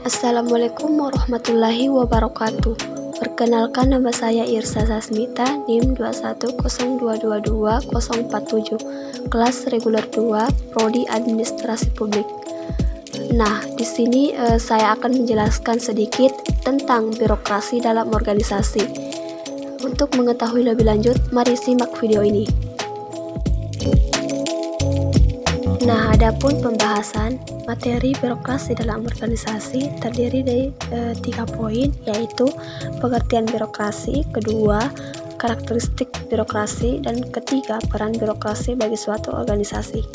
Assalamualaikum warahmatullahi wabarakatuh. Perkenalkan, nama saya Irsa Sasmita, NIM 210222047, kelas reguler 2, Prodi Administrasi Publik. Nah, di sini saya akan menjelaskan sedikit tentang birokrasi dalam organisasi. Untuk mengetahui lebih lanjut, mari simak video ini. Nah, adapun pembahasan materi birokrasi dalam organisasi terdiri dari 3 poin, yaitu pengertian birokrasi, kedua karakteristik birokrasi, dan ketiga peran birokrasi bagi suatu organisasi.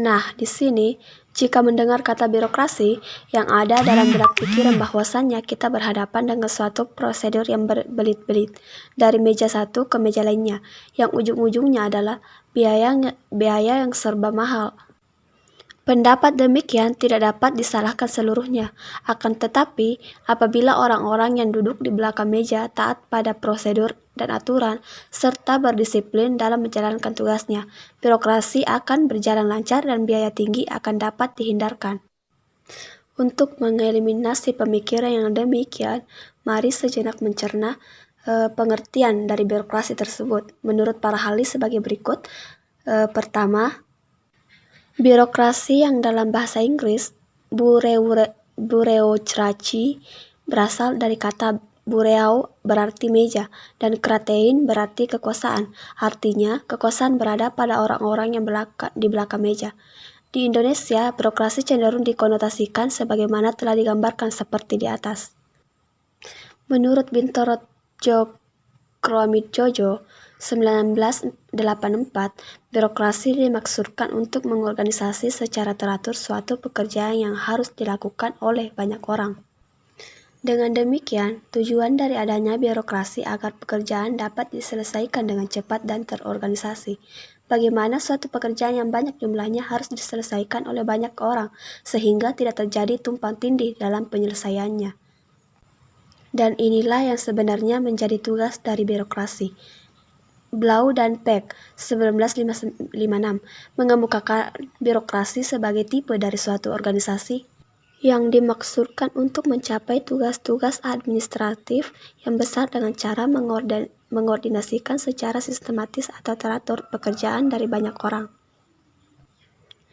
Nah, di sini jika mendengar kata birokrasi, yang ada dalam benak pikiran bahwasannya kita berhadapan dengan suatu prosedur yang berbelit-belit dari meja satu ke meja lainnya, yang ujung-ujungnya adalah biaya yang serba mahal. Pendapat demikian tidak dapat disalahkan seluruhnya, akan tetapi apabila orang-orang yang duduk di belakang meja taat pada prosedur dan aturan, serta berdisiplin dalam menjalankan tugasnya, birokrasi akan berjalan lancar dan biaya tinggi akan dapat dihindarkan. Untuk mengeliminasi pemikiran yang demikian, mari sejenak mencerna pengertian dari birokrasi tersebut. Menurut para ahli sebagai berikut. Pertama, birokrasi yang dalam bahasa Inggris bureaucracy berasal dari kata bureau berarti meja dan kratein berarti kekuasaan. Artinya, kekuasaan berada pada orang-orang yang di belakang meja. Di Indonesia, birokrasi cenderung dikonotasikan sebagaimana telah digambarkan seperti di atas. Menurut Bintoro Cokroamidjojo 1984, birokrasi dimaksudkan untuk mengorganisasi secara teratur suatu pekerjaan yang harus dilakukan oleh banyak orang. Dengan demikian, tujuan dari adanya birokrasi agar pekerjaan dapat diselesaikan dengan cepat dan terorganisasi. Bagaimana suatu pekerjaan yang banyak jumlahnya harus diselesaikan oleh banyak orang, sehingga tidak terjadi tumpang tindih dalam penyelesaiannya. Dan inilah yang sebenarnya menjadi tugas dari birokrasi. Blau dan Peck 1956 mengemukakan birokrasi sebagai tipe dari suatu organisasi yang dimaksudkan untuk mencapai tugas-tugas administratif yang besar dengan cara mengordinasikan secara sistematis atau teratur pekerjaan dari banyak orang.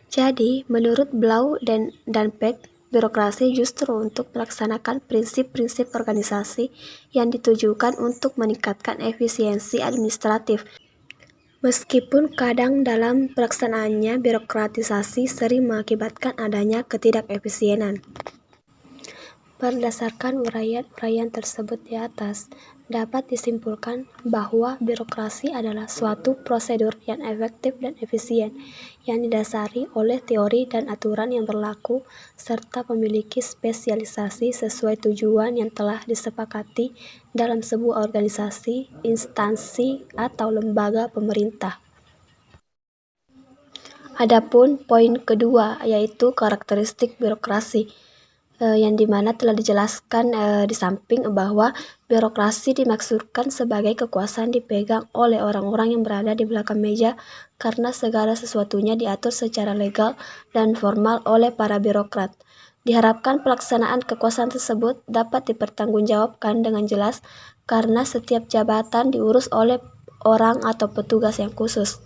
Jadi, menurut Blau dan Peck, birokrasi justru untuk melaksanakan prinsip-prinsip organisasi yang ditujukan untuk meningkatkan efisiensi administratif. Meskipun kadang dalam pelaksanaannya birokratisasi sering mengakibatkan adanya ketidakefisienan. Berdasarkan uraian tersebut di atas, dapat disimpulkan bahwa birokrasi adalah suatu prosedur yang efektif dan efisien, yang didasari oleh teori dan aturan yang berlaku, serta memiliki spesialisasi sesuai tujuan yang telah disepakati dalam sebuah organisasi, instansi, atau lembaga pemerintah. Adapun poin kedua, yaitu karakteristik birokrasi, yang dimana telah dijelaskan di samping bahwa birokrasi dimaksudkan sebagai kekuasaan dipegang oleh orang-orang yang berada di belakang meja karena segala sesuatunya diatur secara legal dan formal oleh para birokrat. Diharapkan pelaksanaan kekuasaan tersebut dapat dipertanggungjawabkan dengan jelas karena setiap jabatan diurus oleh orang atau petugas yang khusus.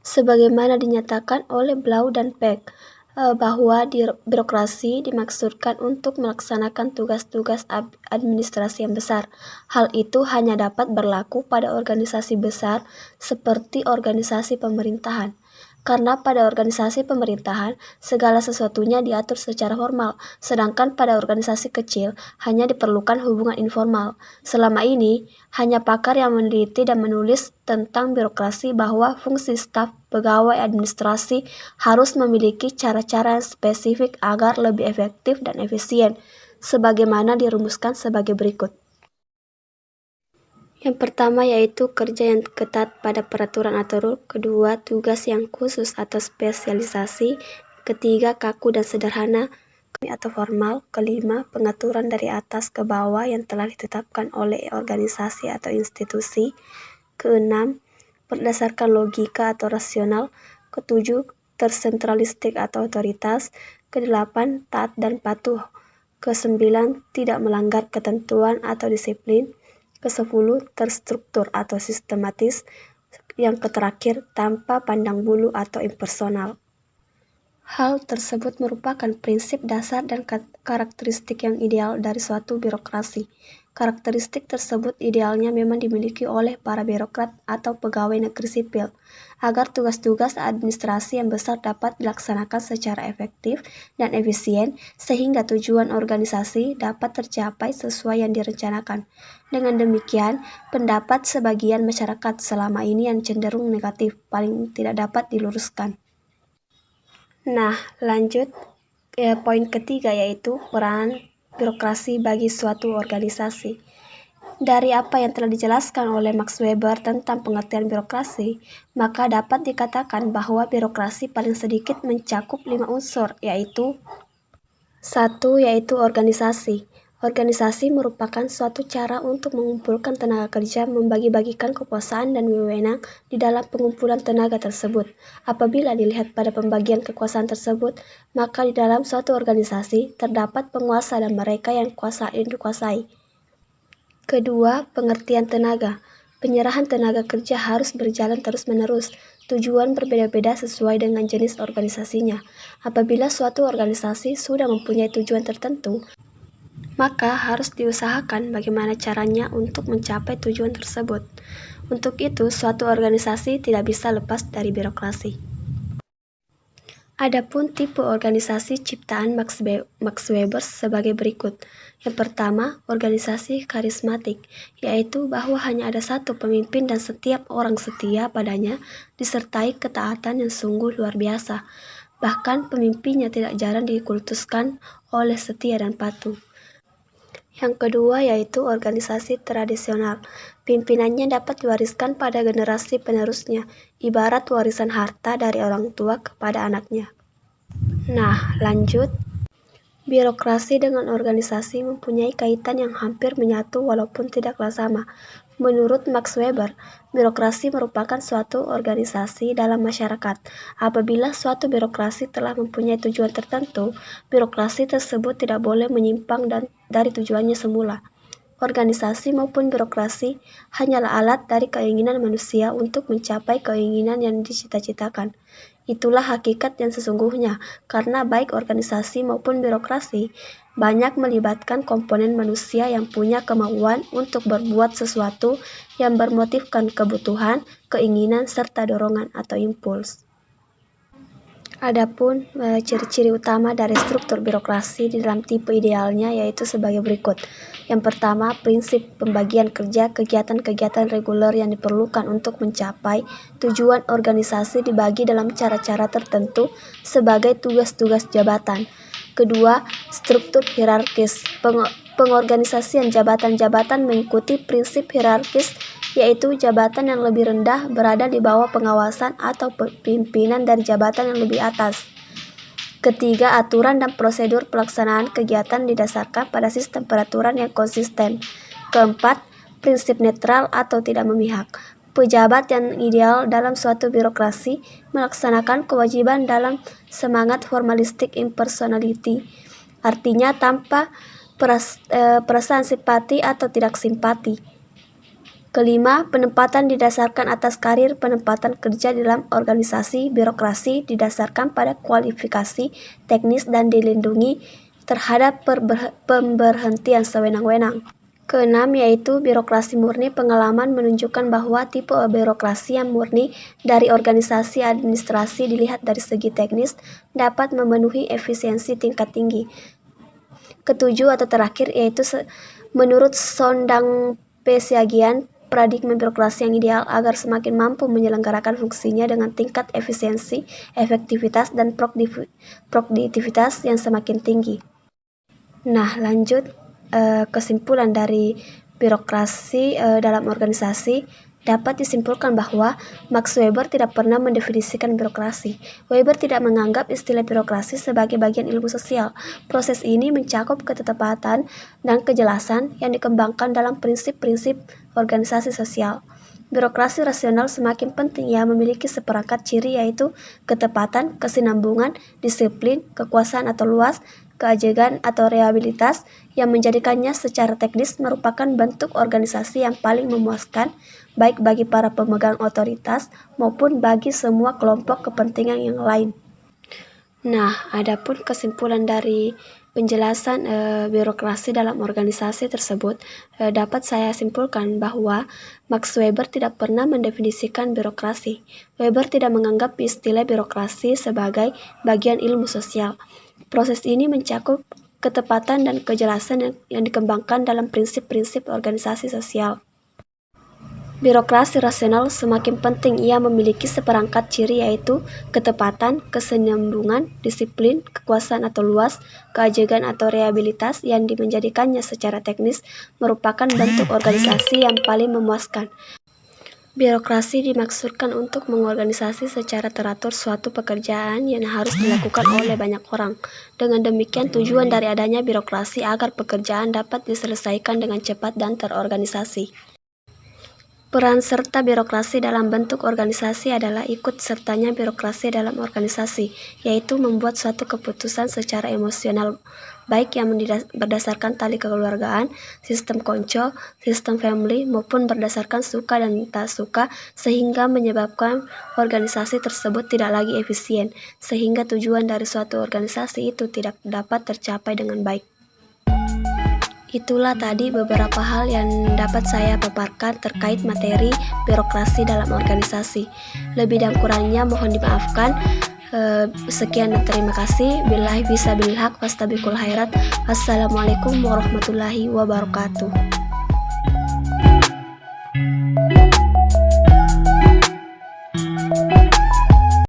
Sebagaimana dinyatakan oleh Blau dan Peck, bahwa birokrasi dimaksudkan untuk melaksanakan tugas-tugas administrasi yang besar. Hal itu hanya dapat berlaku pada organisasi besar seperti organisasi pemerintahan. Karena pada organisasi pemerintahan, segala sesuatunya diatur secara formal, sedangkan pada organisasi kecil hanya diperlukan hubungan informal. Selama ini, hanya pakar yang meneliti dan menulis tentang birokrasi bahwa fungsi staf pegawai administrasi harus memiliki cara-cara yang spesifik agar lebih efektif dan efisien, sebagaimana dirumuskan sebagai berikut. Yang pertama yaitu kerja yang ketat pada peraturan atau kedua tugas yang khusus atau spesialisasi, ketiga kaku dan sederhana atau formal, kelima pengaturan dari atas ke bawah yang telah ditetapkan oleh organisasi atau institusi, keenam berdasarkan logika atau rasional, ketujuh tersentralistik atau otoritas, Kedelapan, taat dan patuh. Kesembilan, tidak melanggar ketentuan atau disiplin. Kesepuluh, terstruktur atau sistematis. Yang terakhir, tanpa pandang bulu atau impersonal. Hal tersebut merupakan prinsip dasar dan karakteristik yang ideal dari suatu birokrasi. Karakteristik tersebut idealnya memang dimiliki oleh para birokrat atau pegawai negeri sipil, agar tugas-tugas administrasi yang besar dapat dilaksanakan secara efektif dan efisien, sehingga tujuan organisasi dapat tercapai sesuai yang direncanakan. Dengan demikian, pendapat sebagian masyarakat selama ini yang cenderung negatif paling tidak dapat diluruskan. Nah, lanjut poin ketiga, yaitu peran birokrasi bagi suatu organisasi. Dari apa yang telah dijelaskan oleh Max Weber tentang pengertian birokrasi, maka dapat dikatakan bahwa birokrasi paling sedikit mencakup 5 unsur, yaitu 1. Yaitu organisasi. Organisasi merupakan suatu cara untuk mengumpulkan tenaga kerja, membagi-bagikan kekuasaan dan wewenang di dalam pengumpulan tenaga tersebut. Apabila dilihat pada pembagian kekuasaan tersebut, maka di dalam suatu organisasi terdapat penguasa dan mereka yang dikuasai. Kedua, pengertian tenaga. Penyerahan tenaga kerja harus berjalan terus-menerus. Tujuan berbeda-beda sesuai dengan jenis organisasinya. Apabila suatu organisasi sudah mempunyai tujuan tertentu, maka harus diusahakan bagaimana caranya untuk mencapai tujuan tersebut. Untuk itu, suatu organisasi tidak bisa lepas dari birokrasi. Adapun tipe organisasi ciptaan Max Weber sebagai berikut. Yang pertama, organisasi karismatik, yaitu bahwa hanya ada satu pemimpin dan setiap orang setia padanya, disertai ketaatan yang sungguh luar biasa. Bahkan pemimpinnya tidak jarang dikultuskan oleh setia dan patuh. Yang kedua yaitu organisasi tradisional. Pimpinannya dapat diwariskan pada generasi penerusnya, ibarat warisan harta dari orang tua kepada anaknya. Nah, lanjut. Birokrasi dengan organisasi mempunyai kaitan yang hampir menyatu walaupun tidaklah sama. Menurut Max Weber, birokrasi merupakan suatu organisasi dalam masyarakat. Apabila suatu birokrasi telah mempunyai tujuan tertentu, birokrasi tersebut tidak boleh menyimpang dari tujuannya semula. Organisasi maupun birokrasi hanyalah alat dari keinginan manusia untuk mencapai keinginan yang dicita-citakan. Itulah hakikat yang sesungguhnya, karena baik organisasi maupun birokrasi banyak melibatkan komponen manusia yang punya kemauan untuk berbuat sesuatu yang bermotifkan kebutuhan, keinginan, serta dorongan atau impuls. Adapun ciri-ciri utama dari struktur birokrasi di dalam tipe idealnya yaitu sebagai berikut. Yang pertama, prinsip pembagian kerja. Kegiatan-kegiatan reguler yang diperlukan untuk mencapai tujuan organisasi dibagi dalam cara-cara tertentu sebagai tugas-tugas jabatan. Kedua, struktur hierarkis. Pengorganisasian jabatan-jabatan mengikuti prinsip hierarkis, yaitu jabatan yang lebih rendah berada di bawah pengawasan atau pimpinan dari jabatan yang lebih atas. Ketiga, aturan dan prosedur pelaksanaan kegiatan didasarkan pada sistem peraturan yang konsisten. Keempat, prinsip netral atau tidak memihak. Pejabat yang ideal dalam suatu birokrasi melaksanakan kewajiban dalam semangat formalistik impersonality, artinya tanpa perasaan simpati atau tidak simpati. Kelima, penempatan didasarkan atas karir. Penempatan kerja dalam organisasi birokrasi didasarkan pada kualifikasi teknis dan dilindungi terhadap pemberhentian sewenang-wenang. Keenam, yaitu birokrasi murni. Pengalaman menunjukkan bahwa tipe birokrasi yang murni dari organisasi administrasi dilihat dari segi teknis dapat memenuhi efisiensi tingkat tinggi. Ketujuh atau terakhir, yaitu menurut Sondang Pesiagian, paradigma birokrasi yang ideal agar semakin mampu menyelenggarakan fungsinya dengan tingkat efisiensi, efektivitas, dan produktivitas yang semakin tinggi. Nah, lanjut kesimpulan dari birokrasi dalam organisasi. Dapat disimpulkan bahwa Max Weber tidak pernah mendefinisikan birokrasi. Weber tidak menganggap istilah birokrasi sebagai bagian ilmu sosial. Proses ini mencakup ketepatan dan kejelasan yang dikembangkan dalam prinsip-prinsip organisasi sosial. Birokrasi rasional semakin penting. Ia memiliki seperangkat ciri, yaitu ketepatan, kesinambungan, disiplin, kekuasaan atau luas, keajegan atau reliabilitas, yang menjadikannya secara teknis merupakan bentuk organisasi yang paling memuaskan, baik bagi para pemegang otoritas maupun bagi semua kelompok kepentingan yang lain. Nah, adapun kesimpulan dari penjelasan birokrasi dalam organisasi tersebut, dapat saya simpulkan bahwa Max Weber tidak pernah mendefinisikan birokrasi. Weber tidak menganggap istilah birokrasi sebagai bagian ilmu sosial. Proses ini mencakup ketepatan dan kejelasan yang dikembangkan dalam prinsip-prinsip organisasi sosial. Birokrasi rasional semakin penting. Ia memiliki seperangkat ciri, yaitu ketepatan, kesinambungan, disiplin, kekuasaan atau luas, keajegan atau reliabilitas, yang menjadikannya secara teknis merupakan bentuk organisasi yang paling memuaskan. Birokrasi dimaksudkan untuk mengorganisasi secara teratur suatu pekerjaan yang harus dilakukan oleh banyak orang. Dengan demikian, tujuan dari adanya birokrasi agar pekerjaan dapat diselesaikan dengan cepat dan terorganisasi. Peran serta birokrasi dalam bentuk organisasi adalah ikut sertanya birokrasi dalam organisasi, yaitu membuat suatu keputusan secara emosional, baik yang berdasarkan tali kekeluargaan, sistem konco, sistem family, maupun berdasarkan suka dan tak suka, sehingga menyebabkan organisasi tersebut tidak lagi efisien, sehingga tujuan dari suatu organisasi itu tidak dapat tercapai dengan baik. Itulah tadi beberapa hal yang dapat saya paparkan terkait materi birokrasi dalam organisasi. Lebih dan kurangnya mohon dimaafkan. Sekian dan terima kasih. Billahi fisabilil haq, wastabikul khairat. Wassalamualaikum warahmatullahi wabarakatuh.